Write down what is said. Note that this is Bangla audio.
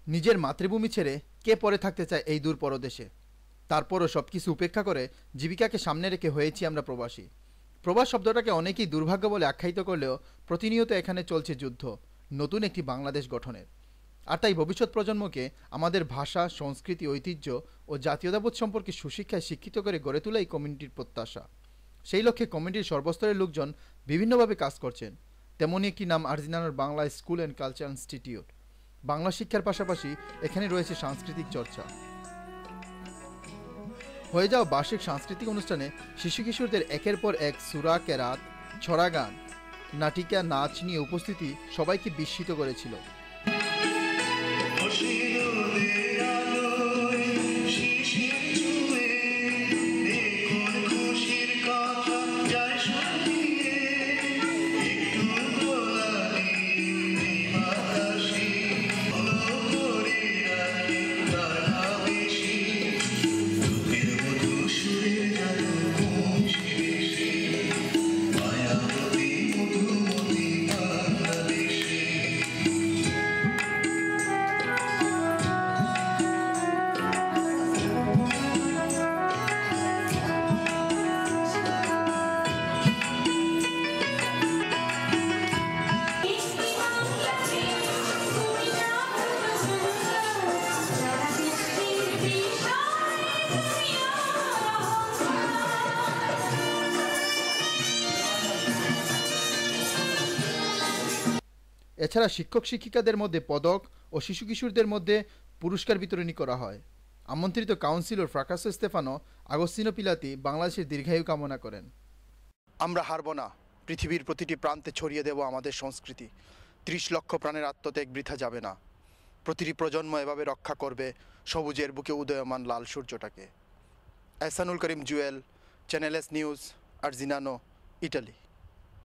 নিজের মাতৃভূমি ছেড়ে কে পড়ে থাকতে চায় এই দূর পরদেশে? তারপরও সব কিছু উপেক্ষা করে জীবিকাকে সামনে রেখে হয়েছি আমরা প্রবাসী। প্রবাস শব্দটাকে অনেকেই দুর্ভাগ্য বলে আখ্যায়িত করলেও প্রতিনিয়ত এখানে চলছে যুদ্ধ নতুন একটি বাংলাদেশ গঠনের। আর তাই ভবিষ্যৎ প্রজন্মকে আমাদের ভাষা, সংস্কৃতি, ঐতিহ্য ও জাতীয়তাবোধ সম্পর্কে সুশিক্ষায় শিক্ষিত করে গড়ে তোলাই কমিউনিটির প্রত্যাশা। সেই লক্ষ্যে কমিউনিটির সর্বস্তরের লোকজন বিভিন্নভাবে কাজ করছেন। তেমনই একটি নাম আরজিনানোর Bangla school and culture institute. Bangla শিক্ষার পাশাপাশি এখানে রয়েছে সাংস্কৃতিক চর্চা। হয়ে যাওয়া বার্ষিক সাংস্কৃতিক অনুষ্ঠানে শিশু কিশোরদের একের পর এক সূরা, কেরাত, ছড়া গান, নাটিকা, নাচ নিয়ে উপস্থিতি সবাইকে বিস্মিত করেছিল। এছাড়া শিক্ষক শিক্ষিকাদের মধ্যে পদক ও শিশু কিশোরদের মধ্যে পুরস্কার বিতরণী করা হয়। আমন্ত্রিত কাউন্সিলর ফ্রাকাসো স্তেফানো আগস্তিনো পিলাতি বাংলাদেশের দীর্ঘায়ু কামনা করেন। আমরা হারব না, পৃথিবীর প্রতিটি প্রান্তে ছড়িয়ে দেব আমাদের সংস্কৃতি। ৩০ লক্ষ প্রাণের আত্মত্যাগ বৃথা যাবে না। প্রতিটি প্রজন্ম এভাবে রক্ষা করবে সবুজের বুকে উদয়মান লাল সূর্যটাকে। Ehsanul Karim Jewel, channel S news, Arzignano, Italy.